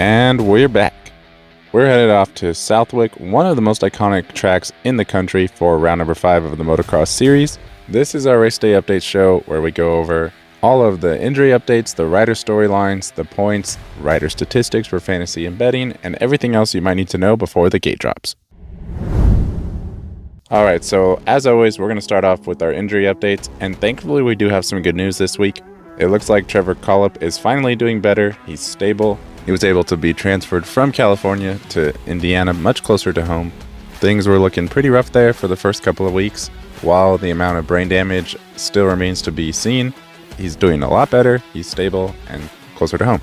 And we're back. We're headed off to Southwick, one of the most iconic tracks in the country, for round number 5 of the Motocross series. This is our race day update show where we go over all of the injury updates, the rider storylines, the points, rider statistics for fantasy and betting, and everything else you might need to know before the gate drops. Alright, so as always, we're going to start off with our injury updates, and thankfully we do have some good news this week. It looks like Trevor Collip is finally doing better. He's stable. He was able to be transferred from California to Indiana, much closer to home. Things were looking pretty rough there for the first couple of weeks. While the amount of brain damage still remains to be seen, he's doing a lot better, he's stable, and closer to home.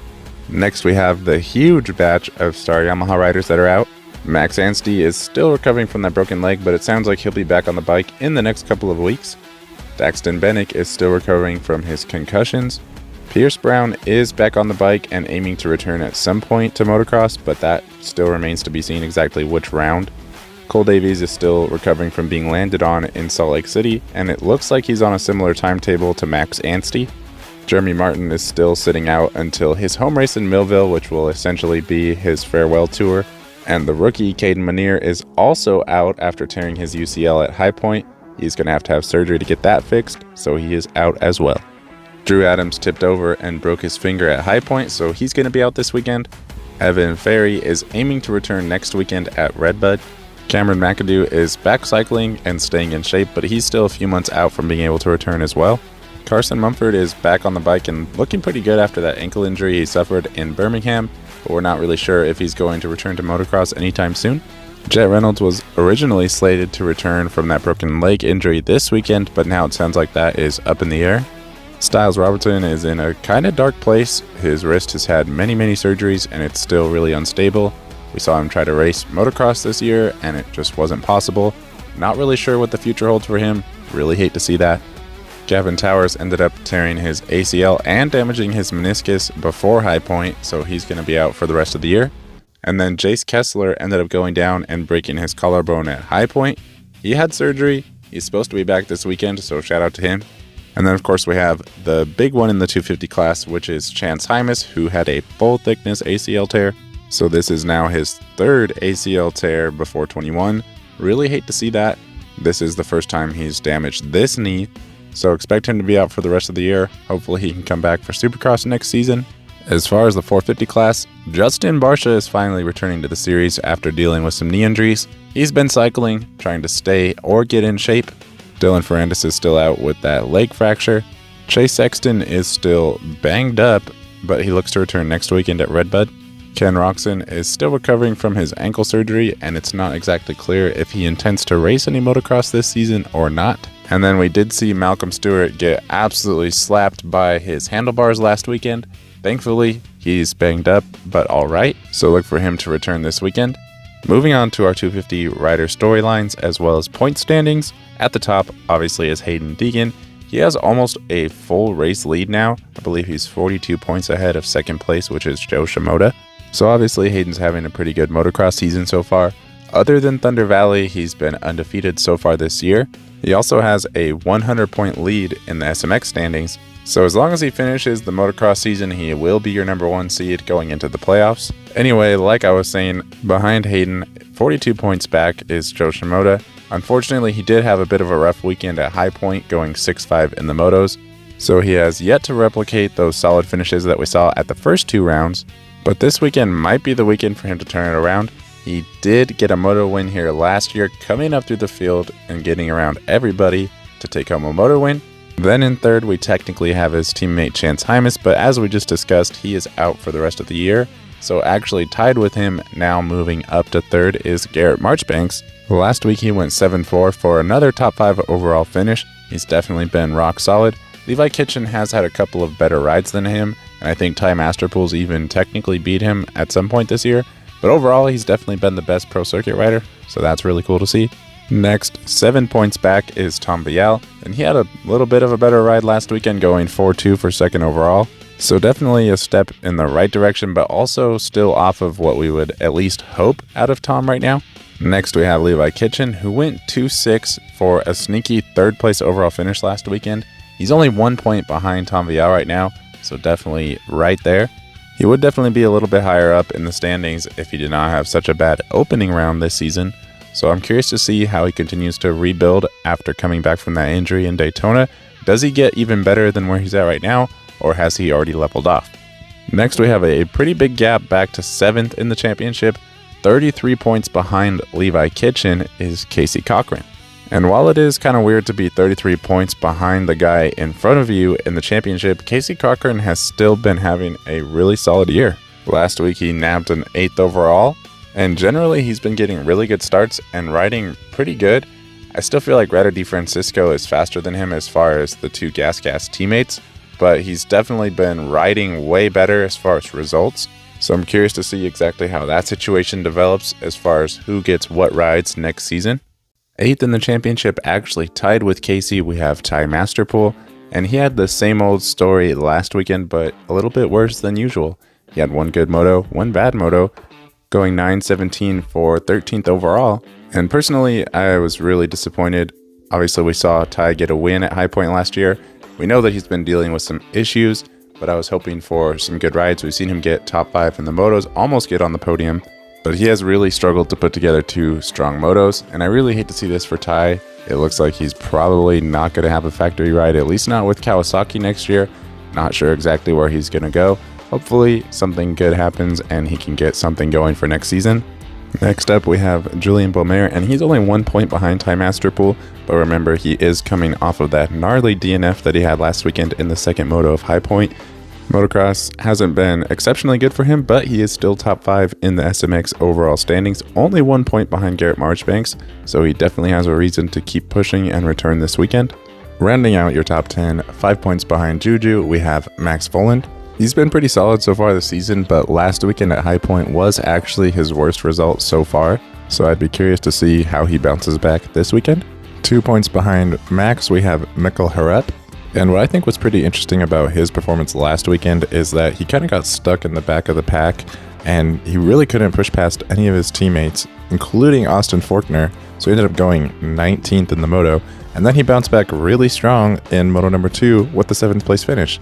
Next, we have the huge batch of star Yamaha riders that are out. Max Anstey is still recovering from that broken leg, but it sounds like he'll be back on the bike in the next couple of weeks. Daxton Bennick is still recovering from his concussions. Pierce Brown is back on the bike and aiming to return at some point to motocross, but that still remains to be seen exactly which round. Cole Davies is still recovering from being landed on in Salt Lake City, and it looks like he's on a similar timetable to Max Anstey. Jeremy Martin is still sitting out until his home race in Millville, which will essentially be his farewell tour. And the rookie Caden Manier is also out after tearing his UCL at High Point. He's going to have surgery to get that fixed, so he is out as well. Drew Adams tipped over and broke his finger at High Point, so he's going to be out this weekend. Evan Ferry is aiming to return next weekend at Redbud. Cameron McAdoo is back cycling and staying in shape, but he's still a few months out from being able to return as well. Carson Mumford is back on the bike and looking pretty good after that ankle injury he suffered in Birmingham, but we're not really sure if he's going to return to motocross anytime soon. Jet Reynolds was originally slated to return from that broken leg injury this weekend, but now it sounds like that is up in the air. Styles Robertson is in a kind of dark place. His wrist has had many surgeries and it's still really unstable. We saw him try to race motocross this year and it just wasn't possible. Not really sure what the future holds for him. Really hate to see that. Gavin Towers ended up tearing his ACL and damaging his meniscus before High Point, so he's going to be out for the rest of the year. And then Jace Kessler ended up going down and breaking his collarbone at High Point. He had surgery. He's supposed to be back this weekend, so shout out to him. And then, of course, we have the big one in the 250 class, which is Chance Hymas, who had a full-thickness ACL tear. So this is now his third ACL tear before 21. Really hate to see that. This is the first time he's damaged this knee, so expect him to be out for the rest of the year. Hopefully he can come back for Supercross next season. As far as the 450 class, Justin Barcia is finally returning to the series after dealing with some knee injuries. He's been cycling, trying to stay or get in shape. Dylan Ferrandis is still out with that leg fracture. Chase Sexton is still banged up, but he looks to return next weekend at Redbud. Ken Roxon is still recovering from his ankle surgery, and it's not exactly clear if he intends to race any motocross this season or not. And then we did see Malcolm Stewart get absolutely slapped by his handlebars last weekend. Thankfully, he's banged up, but alright, so look for him to return this weekend. Moving on to our 250 rider storylines as well as point standings. At the top, obviously, is Hayden Deegan. He has almost a full race lead now. I believe he's 42 points ahead of second place, which is Joe Shimoda. So obviously, Hayden's having a pretty good motocross season so far. Other than Thunder Valley, he's been undefeated so far this year. He also has a 100-point lead in the SMX standings. So as long as he finishes the motocross season, he will be your number 1 seed going into the playoffs. Anyway, like I was saying, behind Hayden, 42 points back is Joe Shimoda. Unfortunately, he did have a bit of a rough weekend at High Point, going 6-5 in the motos. So he has yet to replicate those solid finishes that we saw at the first 2 rounds. But this weekend might be the weekend for him to turn it around. He did get a moto win here last year, coming up through the field and getting around everybody to take home a moto win. Then in third, we technically have his teammate Chance Hymas, but as we just discussed, he is out for the rest of the year. So actually tied with him, now moving up to third, is Garrett Marchbanks. Last week he went 7-4 for another top 5 overall finish. He's definitely been rock solid. Levi Kitchen has had a couple of better rides than him, and I think Ty Masterpools even technically beat him at some point this year. But overall, he's definitely been the best pro circuit rider, so that's really cool to see. Next, 7 points back is Tom Vial, and he had a little bit of a better ride last weekend, going 4-2 for second overall. So definitely a step in the right direction, but also still off of what we would at least hope out of Tom right now. Next, we have Levi Kitchen, who went 2-6 for a sneaky third place overall finish last weekend. He's only 1 point behind Tom Vial right now, so definitely right there. He would definitely be a little bit higher up in the standings if he did not have such a bad opening round this season. So I'm curious to see how he continues to rebuild after coming back from that injury in Daytona. Does he get even better than where he's at right now, or has he already leveled off? Next, we have a pretty big gap back to 7th in the championship. 33 points behind Levi Kitchen is Casey Cochran. And while it is kind of weird to be 33 points behind the guy in front of you in the championship, Casey Cochran has still been having a really solid year. Last week he nabbed an 8th overall, and generally he's been getting really good starts and riding pretty good. I still feel like Ryder DeFrancisco is faster than him as far as the two Gas teammates, but he's definitely been riding way better as far as results. So I'm curious to see exactly how that situation develops as far as who gets what rides next season. 8th in the championship, actually tied with Casey, we have Ty Masterpool, and he had the same old story last weekend, but a little bit worse than usual. He had one good moto, one bad moto, going 9:17 for 13th overall. And personally, I was really disappointed. Obviously, we saw Ty get a win at High Point last year. We know that he's been dealing with some issues, but I was hoping for some good rides. We've seen him get top 5 in the motos, almost get on the podium, but he has really struggled to put together 2 strong motos, and I really hate to see this for Ty. It looks like he's probably not going to have a factory ride, at least not with Kawasaki next year. Not sure exactly where he's going to go. Hopefully something good happens and he can get something going for next season. Next up, we have Julian Beaumer, and he's only 1 point behind Ty Masterpool, but remember, he is coming off of that gnarly DNF that he had last weekend in the second moto of High Point. Motocross hasn't been exceptionally good for him, but he is still top 5 in the SMX overall standings, only 1 point behind Garrett Marchbanks, so he definitely has a reason to keep pushing and return this weekend. Rounding out your top 10, 5 points behind Juju, we have Max Foland. He's been pretty solid so far this season, but last weekend at High Point was actually his worst result so far, so I'd be curious to see how he bounces back this weekend. 2 points behind Max, we have Mikkel Harep. And what I think was pretty interesting about his performance last weekend is that he kind of got stuck in the back of the pack, and he really couldn't push past any of his teammates, including Austin Forkner, so he ended up going 19th in the moto, and then he bounced back really strong in moto number 2 with the 7th place finish.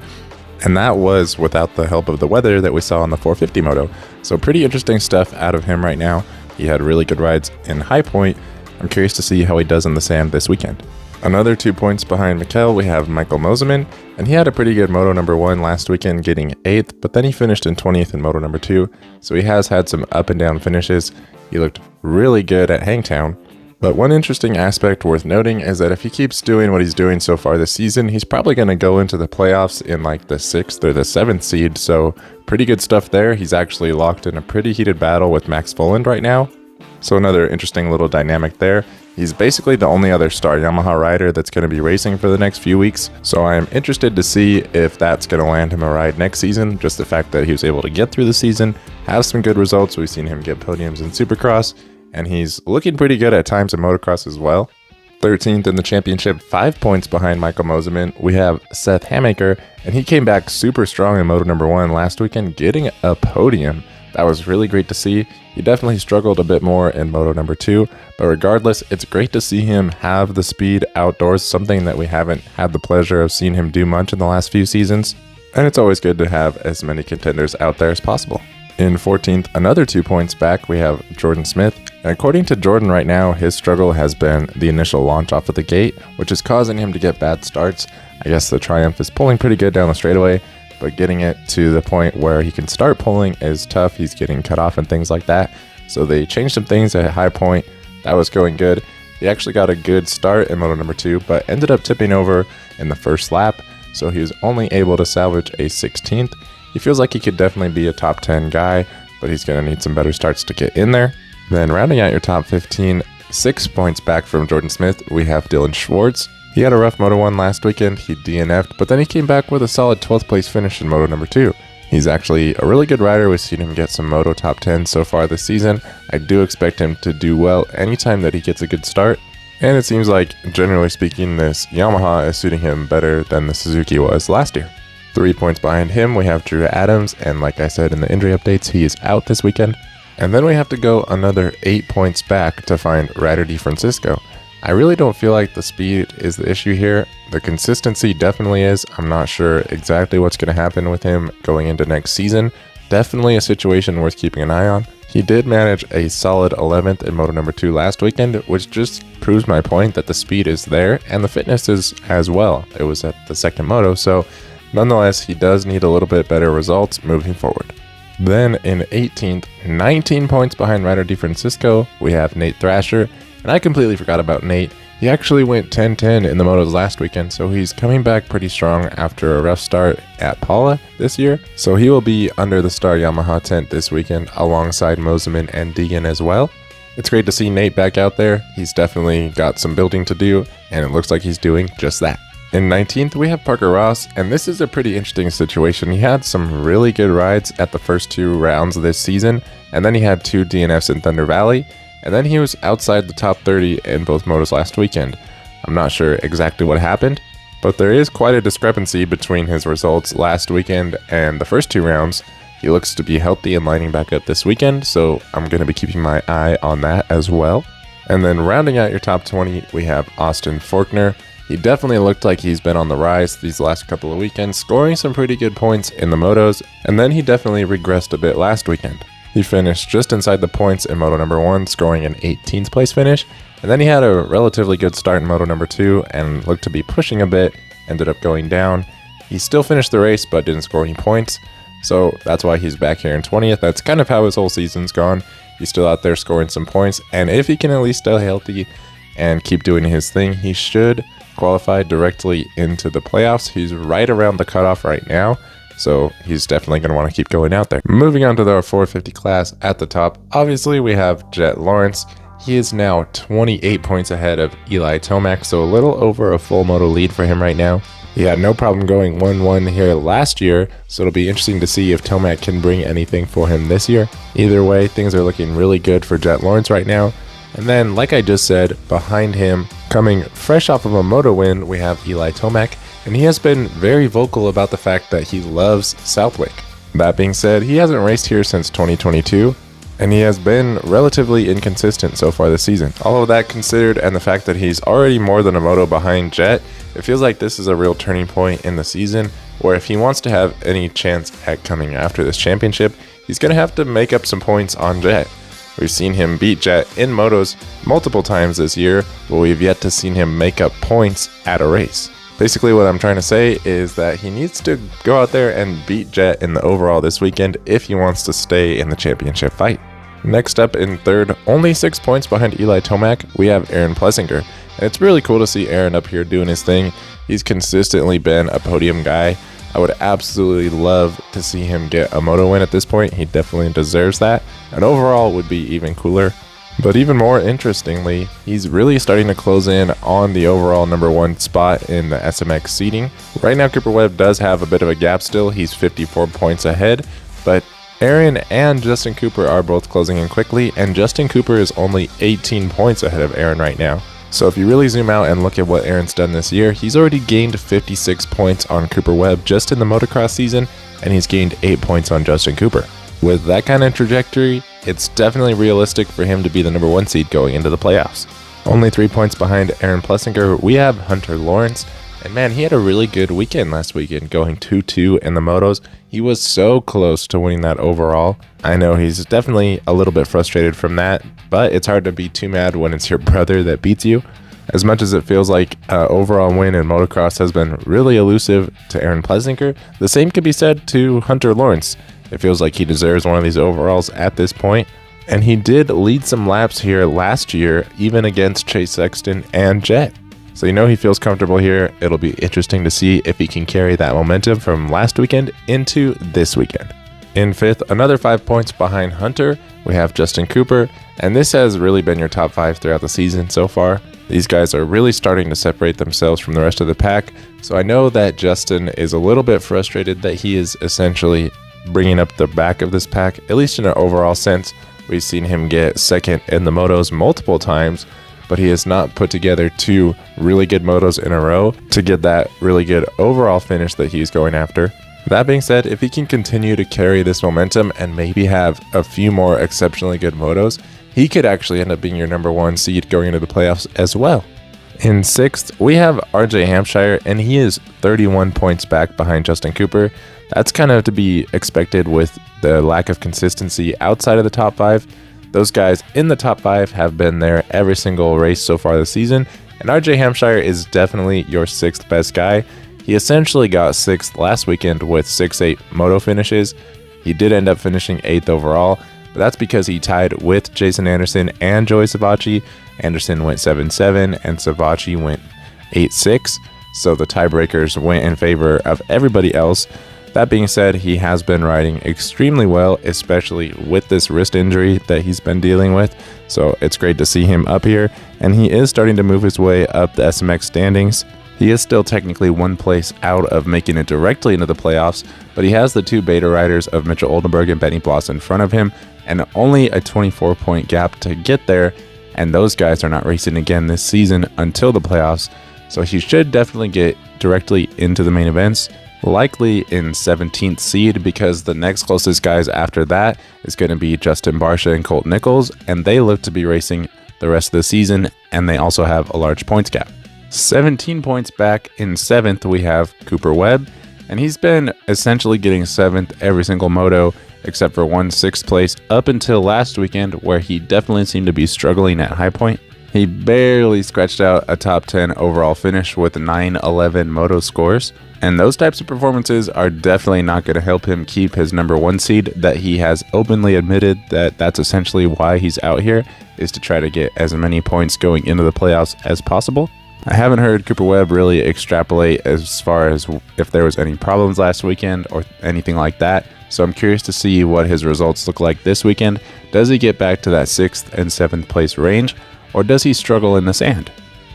And that was without the help of the weather that we saw on the 450 moto. So pretty interesting stuff out of him right now. He had really good rides in High Point. I'm curious to see how he does in the sand this weekend. Another 2 points behind Mikkel, we have Michael Moseman, and he had a pretty good moto number 1 last weekend, getting 8th, but then he finished in 20th in moto number 2, so he has had some up and down finishes. He looked really good at Hangtown. But one interesting aspect worth noting is that if he keeps doing what he's doing so far this season, he's probably going to go into the playoffs in like the 6th or the 7th seed, so pretty good stuff there. He's actually locked in a pretty heated battle with Max Foland right now. So another interesting little dynamic there. He's basically the only other star Yamaha rider that's going to be racing for the next few weeks, so I am interested to see if that's going to land him a ride next season. Just the fact that he was able to get through the season, have some good results. We've seen him get podiums in Supercross, and he's looking pretty good at times in motocross as well. 13th in the championship, 5 points behind Michael Moseman, we have Seth Hamaker, and he came back super strong in moto number 1 last weekend, getting a podium. That was really great to see. He definitely struggled a bit more in moto number 2, but regardless, it's great to see him have the speed outdoors, something that we haven't had the pleasure of seeing him do much in the last few seasons, and it's always good to have as many contenders out there as possible. In 14th, another 2 points back, we have Jordan Smith. And according to Jordan right now, his struggle has been the initial launch off of the gate, which is causing him to get bad starts. I guess the Triumph is pulling pretty good down the straightaway, but getting it to the point where he can start pulling is tough. He's getting cut off and things like that. So they changed some things at High Point. That was going good. He actually got a good start in moto number 2, but ended up tipping over in the first lap. So he was only able to salvage a 16th. He feels like he could definitely be a top 10 guy, but he's going to need some better starts to get in there. Then rounding out your top 15, 6 points back from Jordan Smith, we have Dylan Schwartz. He had a rough Moto 1 last weekend, he DNF'd, but then he came back with a solid 12th place finish in Moto number 2. He's actually a really good rider. We've seen him get some Moto top 10 so far this season. I do expect him to do well anytime that he gets a good start. And it seems like, generally speaking, this Yamaha is suiting him better than the Suzuki was last year. 3 points behind him, we have Drew Adams, and like I said in the injury updates, he is out this weekend. And then we have to go another 8 points back to find Ryder DeFrancisco. I really don't feel like the speed is the issue here. The consistency definitely is. I'm not sure exactly what's going to happen with him going into next season, definitely a situation worth keeping an eye on. He did manage a solid 11th in Moto number 2 last weekend, which just proves my point that the speed is there and the fitness is as well. It was at the second moto, so nonetheless, he does need a little bit better results moving forward. Then in 18th, 19 points behind Ryder DeFrancisco, we have Nate Thrasher, and I completely forgot about Nate. He actually went 10-10 in the motos last weekend, so he's coming back pretty strong after a rough start at Paula this year. So he will be under the Star Yamaha tent this weekend alongside Moseman and Deegan as well. It's great to see Nate back out there. He's definitely got some building to do, and it looks like he's doing just that. In 19th, we have Parker Ross, and this is a pretty interesting situation. He had some really good rides at the first 2 rounds of this season, and then he had 2 DNFs in Thunder Valley, and then he was outside the top 30 in both motos last weekend. I'm not sure exactly what happened, but there is quite a discrepancy between his results last weekend and the first 2 rounds. He looks to be healthy and lining back up this weekend, so I'm going to be keeping my eye on that as well. And then rounding out your top 20, we have Austin Faulkner. He definitely looked like he's been on the rise these last couple of weekends, scoring some pretty good points in the motos, and then he definitely regressed a bit last weekend. He finished just inside the points in Moto number 1, scoring an 18th place finish, and then he had a relatively good start in Moto number 2 and looked to be pushing a bit, ended up going down. He still finished the race but didn't score any points, so that's why he's back here in 20th. That's kind of how his whole season's gone. He's still out there scoring some points, and if he can at least stay healthy and keep doing his thing, he should qualify directly into the playoffs. He's right around the cutoff right now, so he's definitely going to want to keep going out there. Moving on to the 450 class at the top, obviously we have Jet Lawrence. He is now 28 points ahead of Eli Tomac, so a little over a full moto lead for him right now. He had no problem going 1-1 here last year, so it'll be interesting to see if Tomac can bring anything for him this year. Either way, things are looking really good for Jet Lawrence right now. And then, like I just said, behind him, coming fresh off of a moto win, we have Eli Tomac, and he has been very vocal about the fact that he loves Southwick. That being said, he hasn't raced here since 2022, and he has been relatively inconsistent so far this season. All of that considered, and the fact that he's already more than a moto behind Jet, it feels like this is a real turning point in the season, where if he wants to have any chance at coming after this championship, he's going to have to make up some points on Jet. We've seen him beat Jet in motos multiple times this year, but we've yet to see him make up points at a race. Basically what I'm trying to say is that he needs to go out there and beat Jet in the overall this weekend if he wants to stay in the championship fight. Next up in third, only 6 points behind Eli Tomac, we have Aaron Plessinger. And it's really cool to see Aaron up here doing his thing. He's consistently been a podium guy. I would absolutely love to see him get a moto win at this point. He definitely deserves that. And overall would be even cooler. But even more interestingly, he's really starting to close in on the overall number 1 spot in the SMX seeding. Right now, Cooper Webb does have a bit of a gap still. He's 54 points ahead, but Aaron and Justin Cooper are both closing in quickly, and Justin Cooper is only 18 points ahead of Aaron right now. So if you really zoom out and look at what Aaron's done this year, he's already gained 56 points on Cooper Webb just in the motocross season, and he's gained 8 points on Justin Cooper. With that kind of trajectory, it's definitely realistic for him to be the number 1 seed going into the playoffs. Only 3 points behind Aaron Plessinger, we have Hunter Lawrence. And man, he had a really good weekend last weekend, going 2-2 in the motos. He was so close to winning that overall. I know he's definitely a little bit frustrated from that, but it's hard to be too mad when it's your brother that beats you. As much as it feels like an overall win in motocross has been really elusive to Aaron Plessinger, the same could be said to Hunter Lawrence. It feels like he deserves one of these overalls at this point. And he did lead some laps here last year, even against Chase Sexton and Jet. So you know he feels comfortable here. It'll be interesting to see if he can carry that momentum from last weekend into this weekend. In 5th, another 5 points behind Hunter, we have Justin Cooper, and this has really been your top 5 throughout the season so far. These guys are really starting to separate themselves from the rest of the pack, so I know that Justin is a little bit frustrated that he is essentially bringing up the back of this pack, at least in an overall sense. We've seen him get second in the motos multiple times, but he has not put together 2 really good motos in a row to get that really good overall finish that he's going after. That being said, if he can continue to carry this momentum and maybe have a few more exceptionally good motos, he could actually end up being your number 1 seed going into the playoffs as well. In 6th, we have RJ Hampshire, and he is 31 points back behind Justin Cooper. That's kind of to be expected with the lack of consistency outside of the top 5. Those guys in the top 5 have been there every single race so far this season, and RJ Hampshire is definitely your 6th best guy. He essentially got 6th last weekend with 6-8 moto finishes. He did end up finishing 8th overall, but that's because he tied with Jason Anderson and Joey Savatgy. Anderson went 7-7 and Savatgy went 8-6, so the tiebreakers went in favor of everybody else. That being said, he has been riding extremely well, especially with this wrist injury that he's been dealing with. So it's great to see him up here, and he is starting to move his way up the SMX standings. He is still technically one place out of making it directly into the playoffs, but he has the 2 beta riders of Mitchell Oldenburg and Benny Bloss in front of him, and only a 24-point gap to get there, and those guys are not racing again this season until the playoffs, so he should definitely get directly into the main events. Likely in 17th seed, because the next closest guys after that is going to be Justin Barcia and Colt Nichols, and they look to be racing the rest of the season, and they also have a large points gap. 17 points back in 7th, we have Cooper Webb, and he's been essentially getting 7th every single moto, except for one 6th place up until last weekend, where he definitely seemed to be struggling at High Point. He barely scratched out a top 10 overall finish with 9-11 moto scores. And those types of performances are definitely not going to help him keep his number 1 seed that he has openly admitted that that's essentially why he's out here, is to try to get as many points going into the playoffs as possible. I haven't heard Cooper Webb really extrapolate as far as if there was any problems last weekend or anything like that. So I'm curious to see what his results look like this weekend. Does he get back to that 6th and 7th place range, or does he struggle in the sand?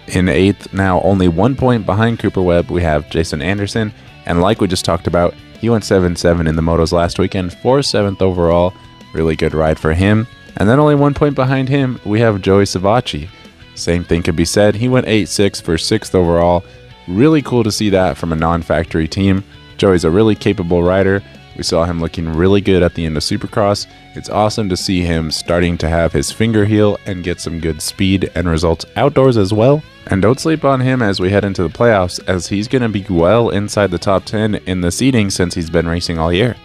In 8th, now only 1 point behind Cooper Webb, we have Jason Anderson, and like we just talked about, he went 7-7 in the motos last weekend for 7th overall. Really good ride for him. And then only 1 point behind him, we have Joey Savatgy. Same thing could be said, he went 8-6 for 6th overall. Really cool to see that from a non-factory team. Joey's a really capable rider. We saw him looking really good at the end of Supercross. It's awesome to see him starting to have his finger heal and get some good speed and results outdoors as well. And don't sleep on him as we head into the playoffs, as he's going to be well inside the top 10 in the seeding since he's been racing all year.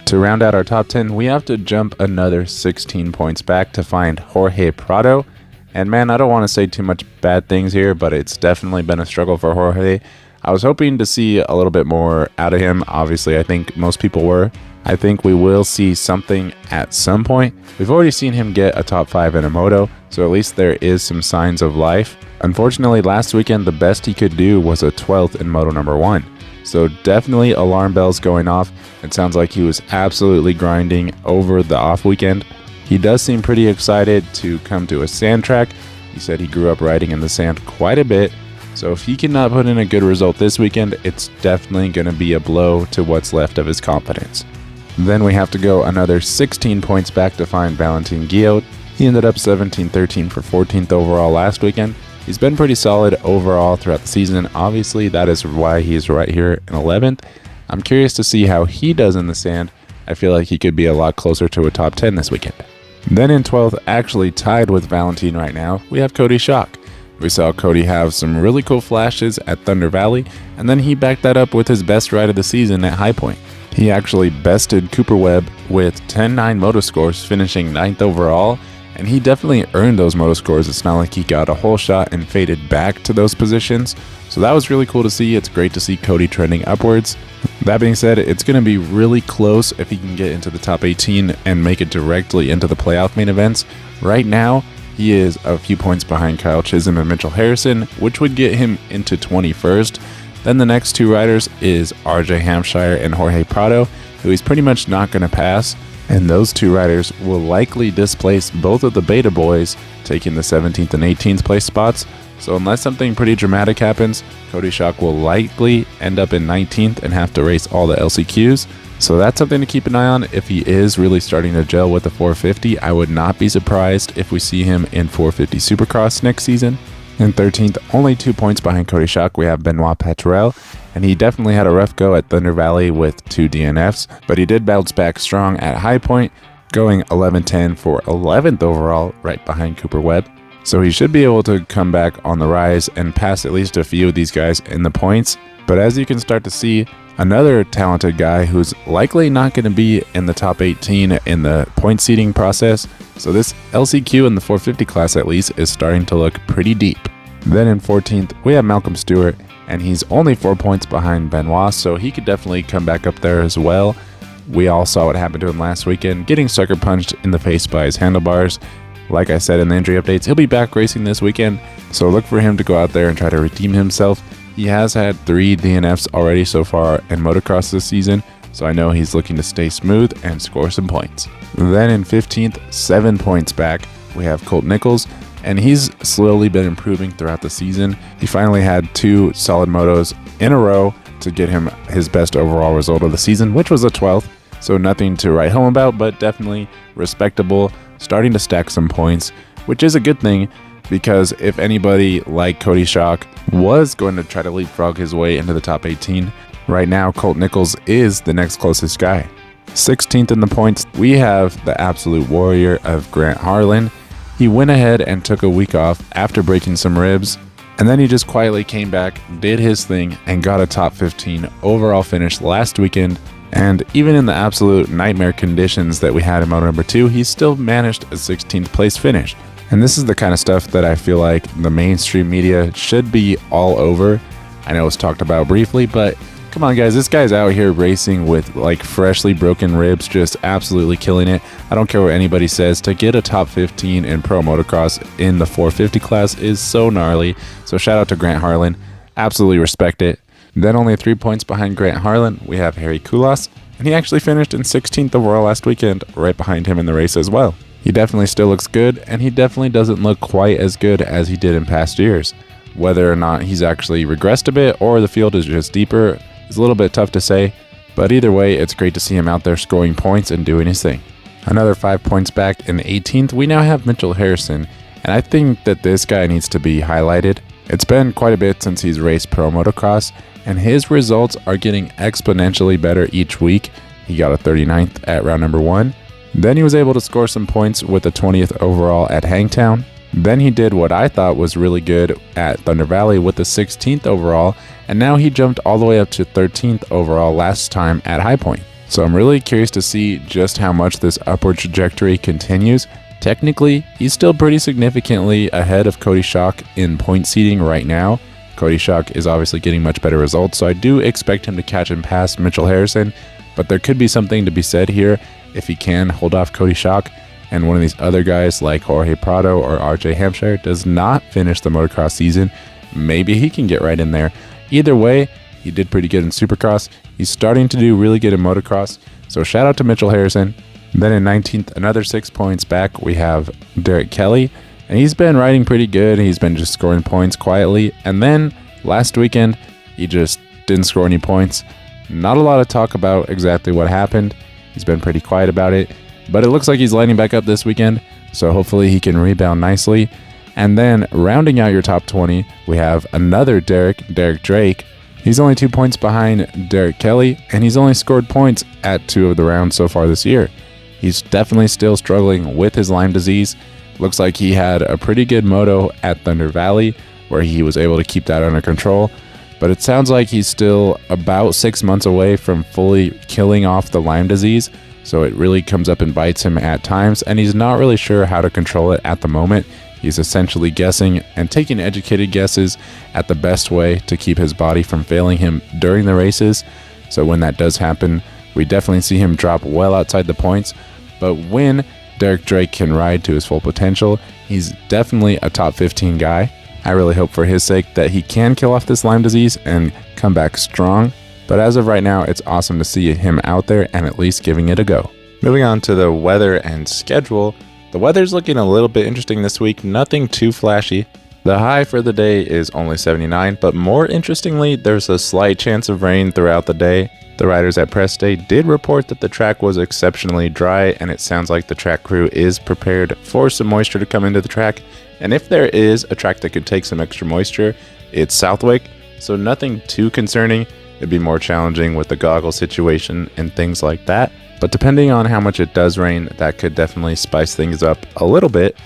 To round out our top 10, we have to jump another 16 points back to find Jorge Prado. And man, I don't want to say too much bad things here, but it's definitely been a struggle for Jorge. I was hoping to see a little bit more out of him. Obviously, I think most people were. I think we will see something at some point. We've already seen him get a top 5 in a moto, so at least there is some signs of life. Unfortunately, last weekend, the best he could do was a 12th in moto number 1. So definitely alarm bells going off. It sounds like he was absolutely grinding over the off weekend. He does seem pretty excited to come to a sand track. He said he grew up riding in the sand quite a bit. So if he cannot put in a good result this weekend, it's definitely going to be a blow to what's left of his confidence. Then we have to go another 16 points back to find Valentin Guillot. He ended up 17-13 for 14th overall last weekend. He's been pretty solid overall throughout the season. Obviously, that is why he's right here in 11th. I'm curious to see how he does in the sand. I feel like he could be a lot closer to a top 10 this weekend. Then in 12th, actually tied with Valentin right now, we have Cody Schock. We saw Cody have some really cool flashes at Thunder Valley, and then he backed that up with his best ride of the season at High Point. He actually bested Cooper Webb with 10-9 moto scores, finishing 9th overall, and he definitely earned those moto scores. It's not like he got a whole shot and faded back to those positions, so that was really cool to see. It's great to see Cody trending upwards. That being said, it's going to be really close if he can get into the top 18 and make it directly into the playoff main events. Right now, he is a few points behind Kyle Chisholm and Mitchell Harrison, which would get him into 21st. Then the next 2 riders is RJ Hampshire and Jorge Prado, who he's pretty much not going to pass. And those 2 riders will likely displace both of the Beta boys, taking the 17th and 18th place spots. So unless something pretty dramatic happens, Cody Schock will likely end up in 19th and have to race all the LCQs. So that's something to keep an eye on. If he is really starting to gel with the 450, I would not be surprised if we see him in 450 Supercross next season. In 13th, only 2 points behind Cody Schock, we have Benoit Petrel, and he definitely had a rough go at Thunder Valley with 2 DNFs, but he did bounce back strong at High Point, going 11-10 for 11th overall, right behind Cooper Webb. So he should be able to come back on the rise and pass at least a few of these guys in the points. But as you can start to see, Another talented guy who's likely not going to be in the top 18 in the point seeding process, so this LCQ in the 450 class at least is starting to look pretty deep. Then in 14th, we have Malcolm Stewart, and he's only 4 points behind Benoit, so he could definitely come back up there as well. We all saw what happened to him last weekend, getting sucker punched in the face by his handlebars. Like I said in the injury updates, he'll be back racing this weekend, so look for him to go out there and try to redeem himself. He has had 3 DNFs already so far in motocross this season, so I know he's looking to stay smooth and score some points. Then in 15th, 7 points back, we have Colt Nichols, and he's slowly been improving throughout the season. He finally had 2 solid motos in a row to get him his best overall result of the season, which was a 12th, so nothing to write home about, but definitely respectable, starting to stack some points, which is a good thing, because if anybody like Cody Schock was going to try to leapfrog his way into the top 18, right now Colt Nichols is the next closest guy. 16th in the points, we have the absolute warrior of Grant Harlan. He went ahead and took a week off after breaking some ribs, and then he just quietly came back, did his thing, and got a top 15 overall finish last weekend. And even in the absolute nightmare conditions that we had in Moto number 2, he still managed a 16th place finish. And this is the kind of stuff that I feel like the mainstream media should be all over. I know it's talked about briefly, but come on guys, this guy's out here racing with like freshly broken ribs, just absolutely killing it. I don't care what anybody says, to get a top 15 in pro motocross in the 450 class is so gnarly. So shout out to Grant Harlan, absolutely respect it. Then only 3 points behind Grant Harlan, we have Harry Koulas, and he actually finished in 16th overall last weekend, right behind him in the race as well. He definitely still looks good, and he definitely doesn't look quite as good as he did in past years. Whether or not he's actually regressed a bit or the field is just deeper is a little bit tough to say, but either way, it's great to see him out there scoring points and doing his thing. Another 5 points back in 18th, we now have Mitchell Harrison, and I think that this guy needs to be highlighted. It's been quite a bit since he's raced pro motocross, and his results are getting exponentially better each week. He got a 39th at round number 1. Then he was able to score some points with a 20th overall at Hangtown. Then he did what I thought was really good at Thunder Valley with the 16th overall, and now he jumped all the way up to 13th overall last time at High Point. So I'm really curious to see just how much this upward trajectory continues. Technically, he's still pretty significantly ahead of Cody Schock in point seeding right now. Cody Schock is obviously getting much better results, so I do expect him to catch and pass Mitchell Harrison, but there could be something to be said here if he can hold off Cody Schock and one of these other guys like Jorge Prado or RJ Hampshire does not finish the motocross season. Maybe he can get right in there. Either way, he did pretty good in Supercross. He's starting to do really good in motocross, so shout out to Mitchell Harrison. Then in 19th, another 6 points back, we have Derek Kelly, and he's been riding pretty good. He's been just scoring points quietly, and then last weekend, he just didn't score any points. Not a lot of talk about exactly what happened. He's been pretty quiet about it, but it looks like he's lighting back up this weekend, so hopefully he can rebound nicely. And then rounding out your top 20, we have another Derek Drake. He's only 2 points behind Derek Kelly, and he's only scored points at 2 of the rounds so far this year. He's definitely still struggling with his Lyme disease. Looks like he had a pretty good moto at Thunder Valley, where he was able to keep that under control. But it sounds like he's still about 6 months away from fully killing off the Lyme disease, so it really comes up and bites him at times, and he's not really sure how to control it at the moment. He's essentially guessing and taking educated guesses at the best way to keep his body from failing him during the races. So when that does happen, we definitely see him drop well outside the points. But when Derek Drake can ride to his full potential, he's definitely a top 15 guy. I really hope for his sake that he can kill off this Lyme disease and come back strong. But as of right now, it's awesome to see him out there and at least giving it a go. Moving on to the weather and schedule. The weather's looking a little bit interesting this week, nothing too flashy. The high for the day is only 79, but more interestingly, there's a slight chance of rain throughout the day. The riders at press day did report that the track was exceptionally dry, and it sounds like the track crew is prepared for some moisture to come into the track. And if there is a track that could take some extra moisture, it's Southwick, so nothing too concerning. It'd be more challenging with the goggle situation and things like that. But depending on how much it does rain, that could definitely spice things up a little bit.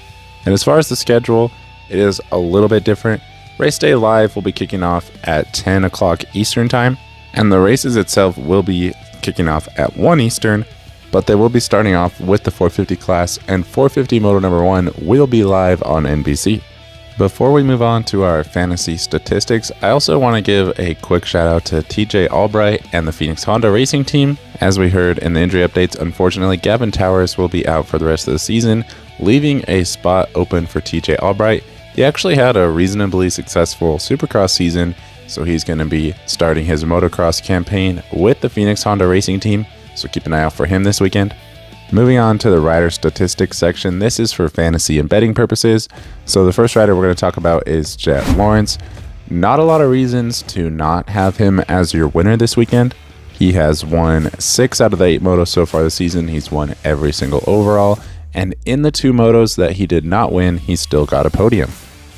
And as far as the schedule, it is a little bit different. Race day live will be kicking off at 10 o'clock Eastern time. And the races itself will be kicking off at 1 Eastern, but they will be starting off with the 450 class, and 450 Moto number 1 will be live on NBC. Before we move on to our fantasy statistics, I also want to give a quick shout out to TJ Albright and the Phoenix Honda Racing Team. As we heard in the injury updates, unfortunately, Gavin Towers will be out for the rest of the season, leaving a spot open for TJ Albright. He actually had a reasonably successful Supercross season, so he's going to be starting his motocross campaign with the Phoenix Honda Racing Team, so keep an eye out for him this weekend. Moving on to the rider statistics section, this is for fantasy and betting purposes. So the first rider we're going to talk about is Jet Lawrence. Not a lot of reasons to not have him as your winner this weekend. He has won 6 out of the 8 motos so far this season. He's won every single overall, and in the 2 motos that he did not win, he still got a podium.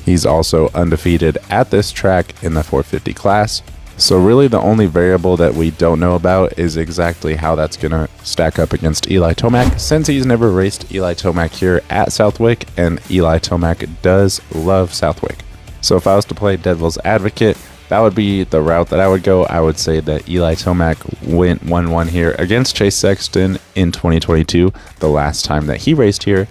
He's also undefeated at this track in the 450 class. So really the only variable that we don't know about is exactly how that's going to stack up against Eli Tomac, since he's never raced Eli Tomac here at Southwick, and Eli Tomac does love Southwick. So if I was to play devil's advocate, that would be the route that I would go. I would say that Eli Tomac went 1-1 here against Chase Sexton in 2022, the last time that he raced here.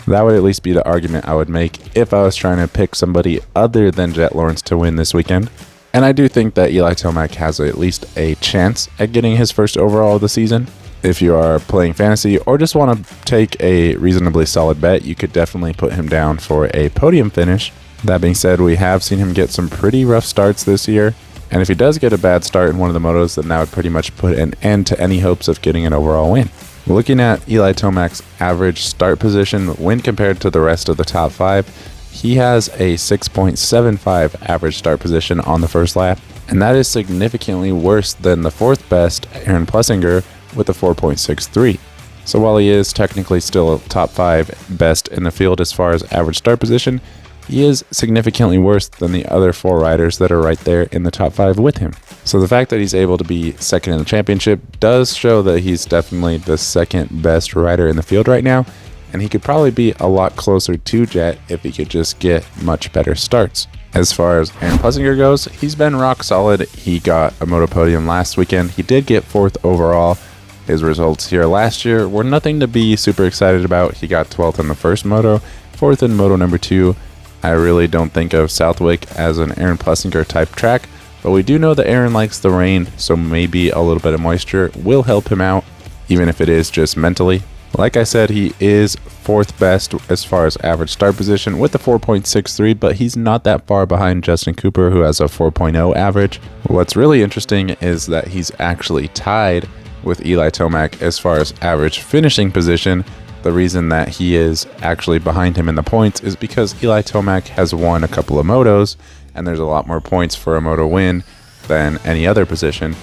That would at least be the argument I would make if I was trying to pick somebody other than Jet Lawrence to win this weekend. And I do think that Eli Tomac has at least a chance at getting his first overall of the season. If you are playing fantasy or just want to take a reasonably solid bet, you could definitely put him down for a podium finish. That being said, we have seen him get some pretty rough starts this year, and if he does get a bad start in one of the motos, then that would pretty much put an end to any hopes of getting an overall win. Looking at Eli Tomac's average start position when compared to the rest of the top 5, he has a 6.75 average start position on the first lap, and that is significantly worse than the 4th best Aaron Plessinger with a 4.63. So while he is technically still a top 5 best in the field as far as average start position, he is significantly worse than the other 4 riders that are right there in the top 5 with him. So the fact that he's able to be second in the championship does show that he's definitely the 2nd best rider in the field right now, and he could probably be a lot closer to Jet if he could just get much better starts. As far as Aaron Plessinger goes, he's been rock solid. He got a moto podium last weekend. He did get 4th overall. His results here last year were nothing to be super excited about. He got 12th in the first moto, 4th in moto number 2. I really don't think of Southwick as an Aaron Plessinger type track, but we do know that Aaron likes the rain, so maybe a little bit of moisture will help him out, even if it is just mentally. Like I said, he is 4th best as far as average start position with a 4.63, but he's not that far behind Justin Cooper, who has a 4.0 average. What's really interesting is that he's actually tied with Eli Tomac as far as average finishing position. The reason that he is actually behind him in the points is because Eli Tomac has won a couple of motos, and there's a lot more points for a moto win than any other position.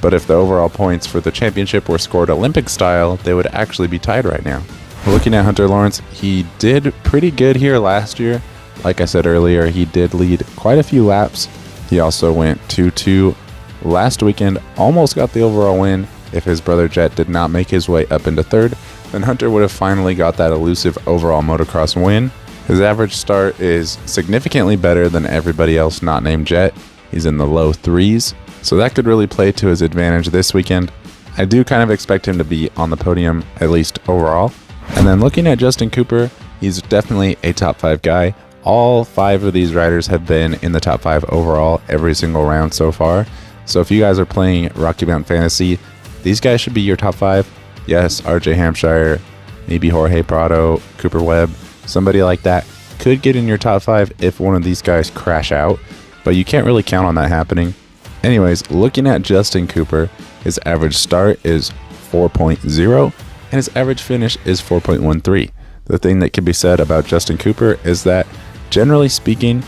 But if the overall points for the championship were scored Olympic style, they would actually be tied right now. Looking at Hunter Lawrence, he did pretty good here last year. Like I said earlier, he did lead quite a few laps. He also went 2-2 last weekend, almost got the overall win. If his brother Jet did not make his way up into 3rd, then Hunter would have finally got that elusive overall motocross win. His average start is significantly better than everybody else not named Jet. He's in the low 3s. So that could really play to his advantage this weekend. I do kind of expect him to be on the podium, at least overall. And then looking at Justin Cooper, he's definitely a top 5 guy. All 5 of these riders have been in the top 5 overall every single round so far. So if you guys are playing Rocky Mountain Fantasy, these guys should be your top 5. Yes, RJ Hampshire, maybe Jorge Prado, Cooper Webb, somebody like that could get in your top 5 if one of these guys crash out, but you can't really count on that happening. Anyways, looking at Justin Cooper, his average start is 4.0 and his average finish is 4.13. The thing that can be said about Justin Cooper is that, generally speaking,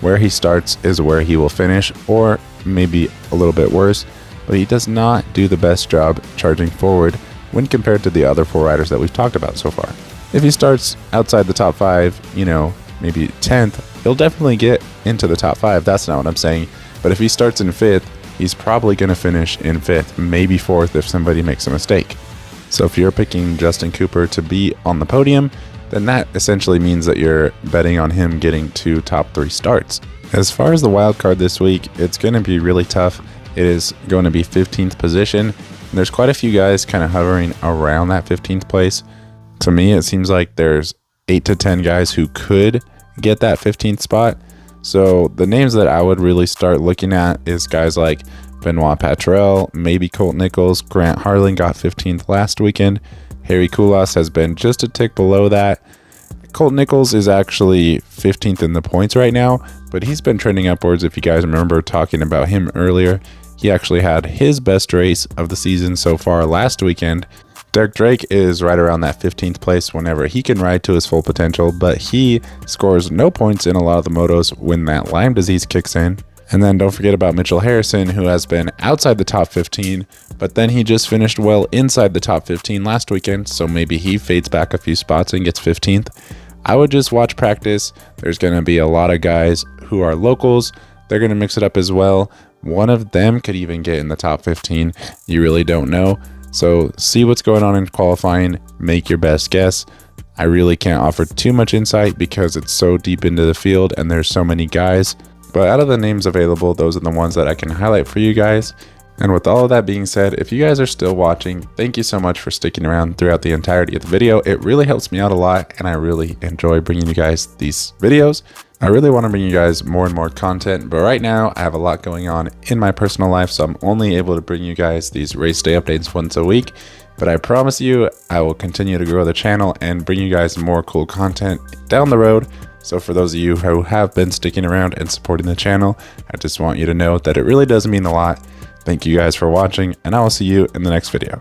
where he starts is where he will finish, or maybe a little bit worse, but he does not do the best job charging forward when compared to the other 4 riders that we've talked about so far. If he starts outside the top 5, maybe 10th, he'll definitely get into the top 5. That's not what I'm saying. But if he starts in 5th, he's probably going to finish in 5th, maybe 4th if somebody makes a mistake. So if you're picking Justin Cooper to be on the podium, then that essentially means that you're betting on him getting 2 top 3 starts. As far as the wild card this week, it's going to be really tough. it is going to be 15th position. And there's quite a few guys kind of hovering around that 15th place. To me, it seems like there's 8 to 10 guys who could get that 15th spot. So the names that I would really start looking at is guys like Benoit Patrel, maybe Colt Nichols. Grant Harlan got 15th last weekend. Harry Koulas has been just a tick below that. Colt Nichols is actually 15th in the points right now, but he's been trending upwards. If you guys remember talking about him earlier, he actually had his best race of the season so far last weekend. Derek Drake is right around that 15th place whenever he can ride to his full potential, but he scores no points in a lot of the motos when that Lyme disease kicks in. And then don't forget about Mitchell Harrison, who has been outside the top 15, but then he just finished well inside the top 15 last weekend, so maybe he fades back a few spots and gets 15th. I would just watch practice. There's going to be a lot of guys who are locals. They're going to mix it up as well. One of them could even get in the top 15. You really don't know. So see what's going on in qualifying, make your best guess. I really can't offer too much insight because it's so deep into the field and there's so many guys. But out of the names available, those are the ones that I can highlight for you guys. And with all of that being said, if you guys are still watching, thank you so much for sticking around throughout the entirety of the video. It really helps me out a lot and I really enjoy bringing you guys these videos. I really want to bring you guys more and more content, but right now I have a lot going on in my personal life, so I'm only able to bring you guys these race day updates once a week. But I promise you, I will continue to grow the channel and bring you guys more cool content down the road. So for those of you who have been sticking around and supporting the channel, I just want you to know that it really does mean a lot. Thank you guys for watching, and I will see you in the next video.